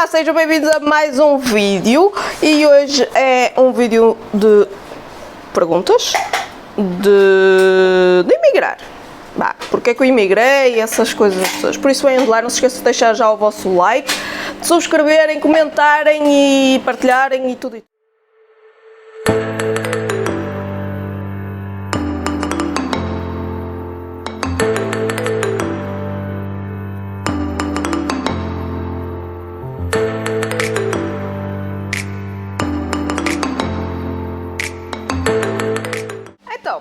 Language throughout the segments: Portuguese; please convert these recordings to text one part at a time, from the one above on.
Olá, sejam bem-vindos a mais um vídeo e hoje é um vídeo de perguntas de emigrar. Porque é que eu imigrei, essas coisas todas. Por isso, venham de lá, não se esqueçam de deixar já o vosso like, de subscreverem, comentarem e partilharem e tudo. Então,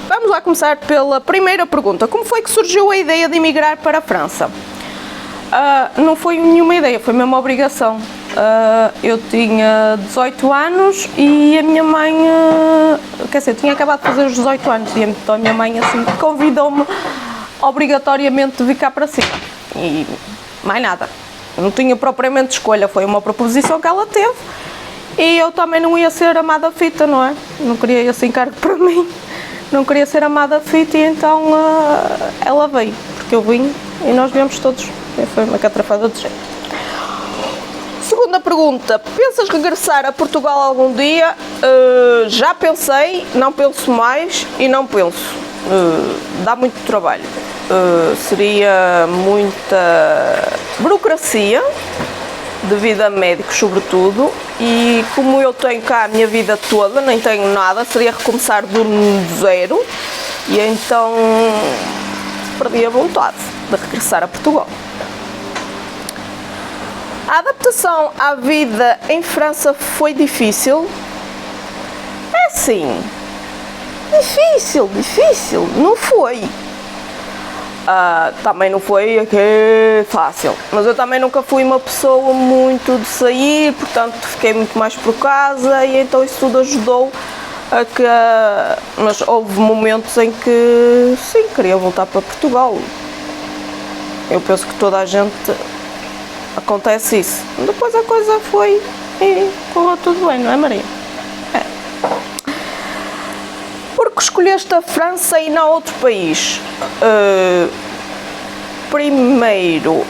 vamos lá começar pela primeira pergunta. Como foi que surgiu a ideia de emigrar para a França? Não foi nenhuma ideia, foi mesmo uma obrigação. Eu tinha 18 anos e a minha mãe, quer dizer, eu tinha acabado de fazer os 18 anos e então a minha mãe assim convidou-me obrigatoriamente de vir cá para cima. E mais nada, não tinha propriamente escolha, foi uma proposição que ela teve. E eu também não ia ser amada fita, não é? Não queria esse encargo para mim. Não queria ser amada fita e então ela veio. Porque eu vim e nós viemos todos. E foi uma catrafada de jeito. Segunda pergunta. Pensas regressar a Portugal algum dia? Já pensei, não penso mais e não penso. Dá muito trabalho. Seria muita burocracia. Devido a médicos sobretudo, e como eu tenho cá a minha vida toda, nem tenho nada, seria recomeçar do zero, e então perdi a vontade de regressar a Portugal. A adaptação à vida em França foi difícil? É sim, difícil, não foi. Também não foi fácil, mas eu também nunca fui uma pessoa muito de sair, portanto fiquei muito mais por casa e então isso tudo ajudou a que, mas houve momentos em que sim, queria voltar para Portugal. Eu penso que toda a gente acontece isso. Depois a coisa foi e correu tudo bem, não é, Maria? Porque escolheste a França e não outro país? Primeiro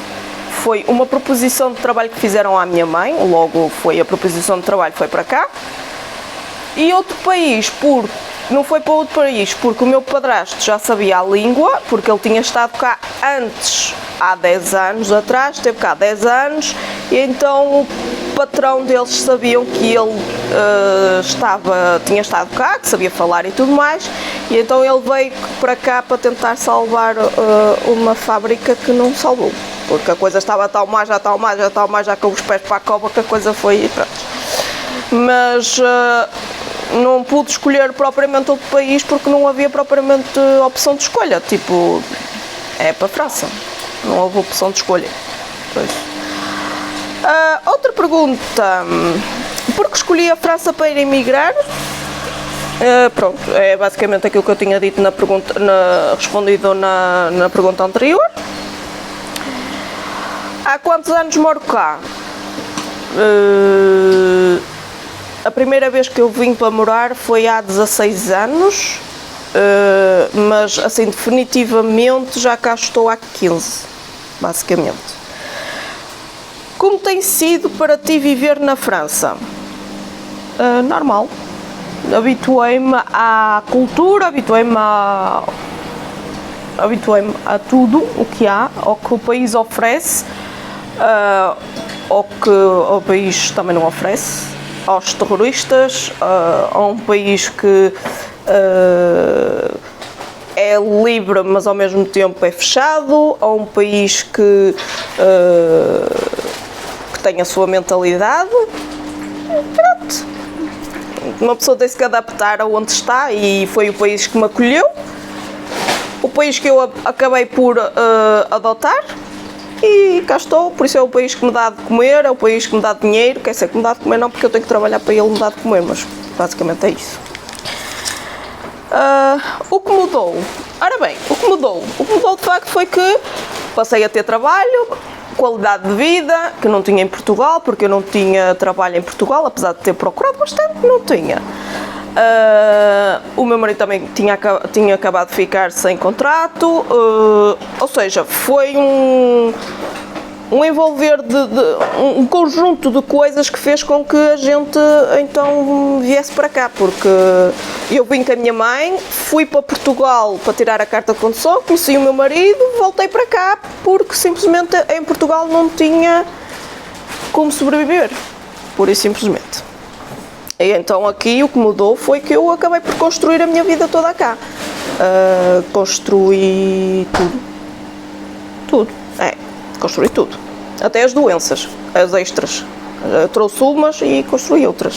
foi uma proposição de trabalho que fizeram à minha mãe, logo foi a proposição de trabalho, foi para cá. E outro país, não foi para outro país, porque o meu padrasto já sabia a língua, porque ele tinha estado cá antes, há 10 anos atrás, esteve cá há 10 anos, e então o patrão deles sabiam que ele tinha estado cá, que sabia falar e tudo mais, e então ele veio para cá para tentar salvar uma fábrica que não salvou, porque a coisa estava tão má, já com os pés para a cova, que a coisa foi, pronto. Mas não pude escolher propriamente outro país porque não havia propriamente opção de escolha, tipo, é para a França, não houve opção de escolha. Pois. Outra pergunta, por que escolhi a França para ir emigrar? Pronto, é basicamente aquilo que eu tinha dito respondido na pergunta anterior. Há quantos anos moro cá? A primeira vez que eu vim para morar foi há 16 anos, mas assim definitivamente já cá estou há 15, basicamente. Como tem sido para ti viver na França? Normal. Habituei-me à cultura, habituei-me a tudo o que há, ao que o país oferece, ao que o país também não oferece, aos terroristas, a um país que é livre, mas ao mesmo tempo é fechado, a um país que tem a sua mentalidade. Pronto. Uma pessoa tem-se que adaptar a onde está e foi o país que me acolheu, o país que eu acabei por adotar e cá estou, por isso é o país que me dá de comer, é o país que me dá dinheiro, quer dizer, que me dá de comer não porque eu tenho que trabalhar para ele me dar de comer, mas basicamente é isso. O que mudou? Ora bem, o que mudou de facto foi que passei a ter trabalho, qualidade de vida, que não tinha em Portugal, porque eu não tinha trabalho em Portugal, apesar de ter procurado bastante, não tinha. O meu marido também tinha acabado de ficar sem contrato, ou seja, foi um envolver um conjunto de coisas que fez com que a gente então viesse para cá, porque eu vim com a minha mãe, fui para Portugal para tirar a carta de condução, conheci o meu marido, voltei para cá porque simplesmente em Portugal não tinha como sobreviver, pura e simplesmente. E então aqui o que mudou foi que eu acabei por construir a minha vida toda cá. Construí construí tudo, até as doenças, as extras, trouxe umas e construí outras.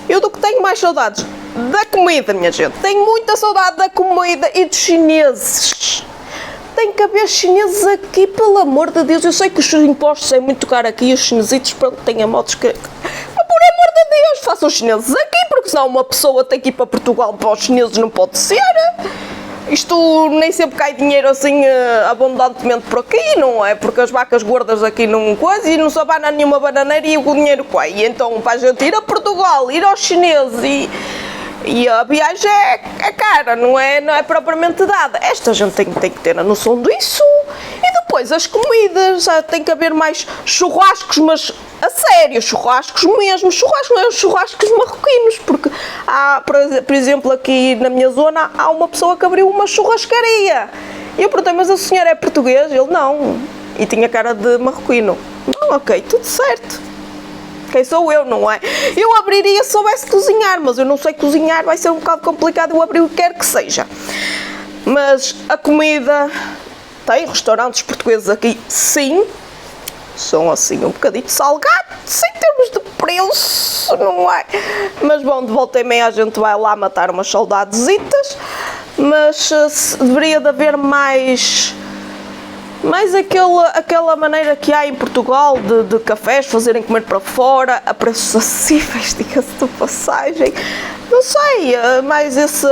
Eu do que tenho mais saudades? Da comida, minha gente, tenho muita saudade da comida e dos chineses. Tem que haver chineses aqui, pelo amor de Deus, eu sei que os impostos é muito caro aqui e os chinesitos, pronto, têm a motos que... Mas por amor de Deus, façam os chineses aqui, porque senão uma pessoa tem que ir para Portugal para os chineses, não pode ser. Isto nem sempre cai dinheiro assim abundantemente por aqui, não é? Porque as vacas gordas aqui não coisa e não se abana nenhuma bananeira e o dinheiro cai. E então para a gente ir a Portugal, ir aos chineses e a viagem é cara, não é propriamente dada. Esta gente tem que ter a noção disso. E depois as comidas, tem que haver mais churrascos, mas a sério, churrascos mesmo, churrascos marroquinos, porque há, por exemplo, aqui na minha zona há uma pessoa que abriu uma churrascaria. E eu perguntei, mas a senhora é português? Ele, não. E tinha cara de marroquino. Não, ok, tudo certo. Quem sou eu, não é? Eu abriria se soubesse cozinhar, mas eu não sei cozinhar, vai ser um bocado complicado eu abrir o que quer que seja. Mas a comida, tem restaurantes portugueses aqui, sim, são assim um bocadinho salgados, em termos de preço, não é? Mas bom, de volta e meia a gente vai lá matar umas saudadesitas, mas deveria de haver mais aquela maneira que há em Portugal de cafés fazerem comer para fora a preços acessíveis, diga-se de passagem. Não sei, mais esse...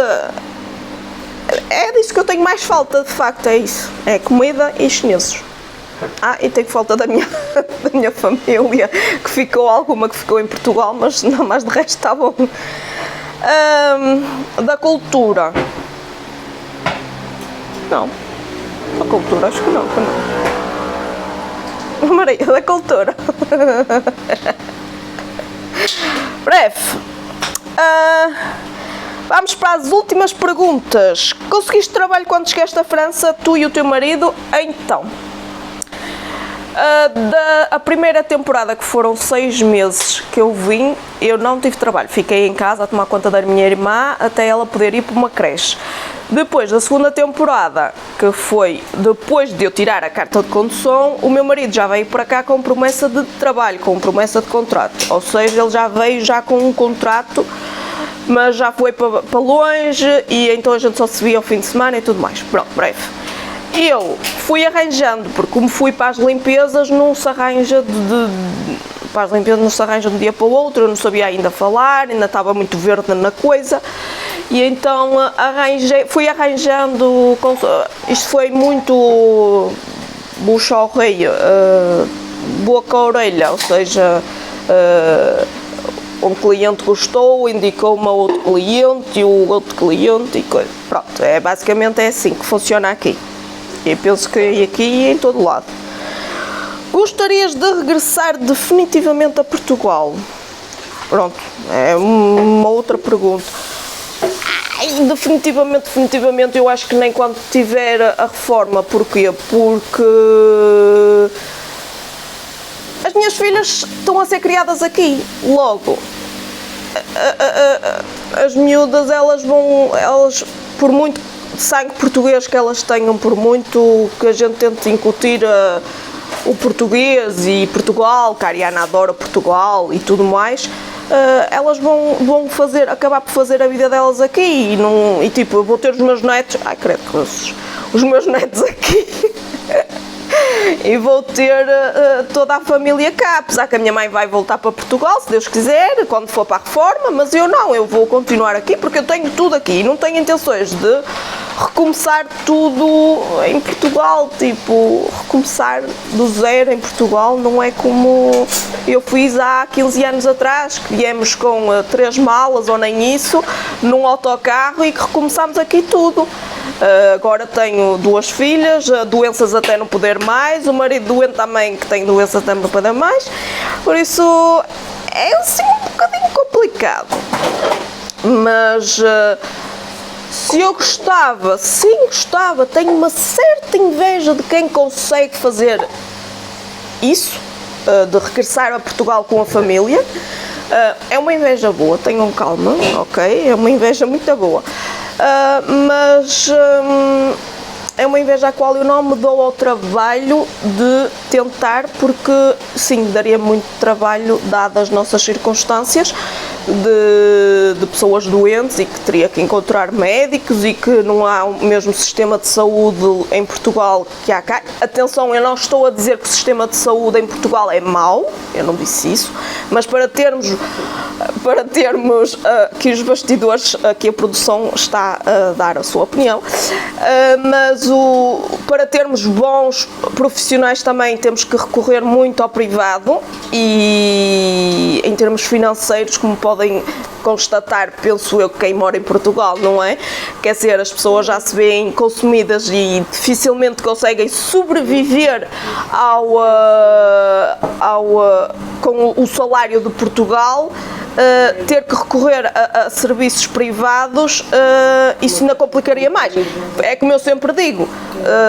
É disso que eu tenho mais falta, de facto, é isso. É comida e chineses. E tenho falta da minha família, que ficou em Portugal, mas não, mas de resto está bom. Da cultura. Não. A cultura, acho que não. Maria, da cultura. Breve. Vamos para as últimas perguntas. Conseguiste trabalho quando chegaste à França, tu e o teu marido? Então, a primeira temporada, que foram 6 meses que eu vim, eu não tive trabalho. Fiquei em casa a tomar conta da minha irmã até ela poder ir para uma creche. Depois da segunda temporada, que foi depois de eu tirar a carta de condução, o meu marido já veio para cá com promessa de trabalho, com promessa de contrato. Ou seja, ele já veio já com um contrato, mas já foi para longe e então a gente só se via ao fim de semana e tudo mais. Pronto, breve. Eu fui arranjando, porque como fui para as limpezas, não se arranja para as limpezas não se arranja de um dia para o outro, eu não sabia ainda falar, ainda estava muito verde na coisa, e então fui arranjando, isto foi muito bucha à orelha, boca à orelha, ou seja, um cliente gostou, indicou-me a outro cliente e o outro cliente e coisa. Pronto, basicamente é assim que funciona aqui. E penso que aqui e em todo lado. Gostarias de regressar definitivamente a Portugal? Pronto, é uma outra pergunta. Definitivamente eu acho que nem quando tiver a reforma. Porquê? Porque as minhas filhas estão a ser criadas aqui, logo. As miúdas, elas por muito sangue português que elas tenham, por muito que a gente tente incutir o português e Portugal, que a Ariana adora Portugal e tudo mais, elas vão acabar por fazer a vida delas aqui e tipo, eu vou ter os meus netos, credo que os meus netos aqui e vou ter toda a família cá, apesar que a minha mãe vai voltar para Portugal, se Deus quiser, quando for para a reforma, mas eu não, eu vou continuar aqui porque eu tenho tudo aqui e não tenho intenções de recomeçar tudo em Portugal, tipo, recomeçar do zero em Portugal não é como eu fiz há 15 anos atrás, que viemos com 3 malas ou nem isso, num autocarro e que recomeçámos aqui tudo. Agora tenho 2 filhas, doenças até não poder mais, o marido doente também, que tem doenças até não poder mais, por isso é assim um bocadinho complicado. Mas se eu gostava, sim gostava, tenho uma certa inveja de quem consegue fazer isso, de regressar a Portugal com a família. É uma inveja boa, tenham calma, ok? É uma inveja muito boa. Mas é uma inveja à qual eu não me dou ao trabalho de tentar, porque sim, daria muito trabalho, dadas as nossas circunstâncias, de pessoas doentes e que teria que encontrar médicos e que não há o mesmo sistema de saúde em Portugal que há cá. Atenção, eu não estou a dizer que o sistema de saúde em Portugal é mau, eu não disse isso, mas para termos aqui os bastidores, aqui a produção está a dar a sua opinião, mas para termos bons profissionais também temos que recorrer muito ao privado, e em termos financeiros, como podem constatar, penso eu, que quem mora em Portugal, não é? Quer dizer, as pessoas já se veem consumidas e dificilmente conseguem sobreviver com o salário de Portugal. Ter que recorrer a serviços privados, isso ainda complicaria mais. É como eu sempre digo,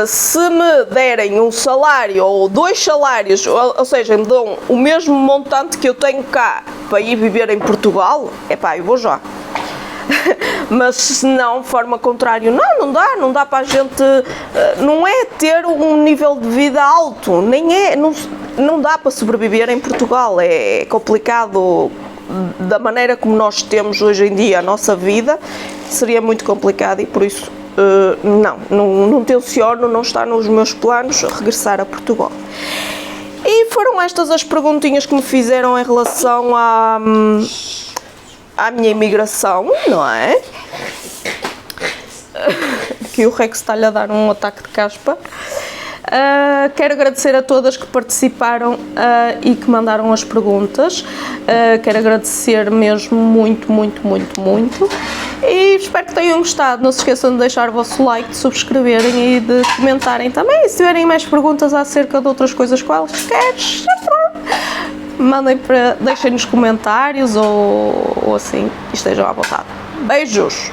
se me derem um salário ou 2 salários, ou seja, me dão o mesmo montante que eu tenho cá para ir viver em Portugal, eu vou já. Mas se não, de forma contrária, não dá para a gente, não é ter um nível de vida alto, não dá para sobreviver em Portugal, é complicado. Da maneira como nós temos hoje em dia a nossa vida, seria muito complicado, e por isso não tenciono, não está nos meus planos regressar a Portugal. E foram estas as perguntinhas que me fizeram em relação à minha imigração, não é? Aqui o Rex está-lhe a dar um ataque de caspa. Quero agradecer a todas que participaram e que mandaram as perguntas. Quero agradecer mesmo muito, muito, muito, muito. E espero que tenham gostado. Não se esqueçam de deixar o vosso like, de subscreverem e de comentarem também. E se tiverem mais perguntas acerca de outras coisas quaisquer, deixem nos comentários ou assim, e estejam à vontade. Beijos!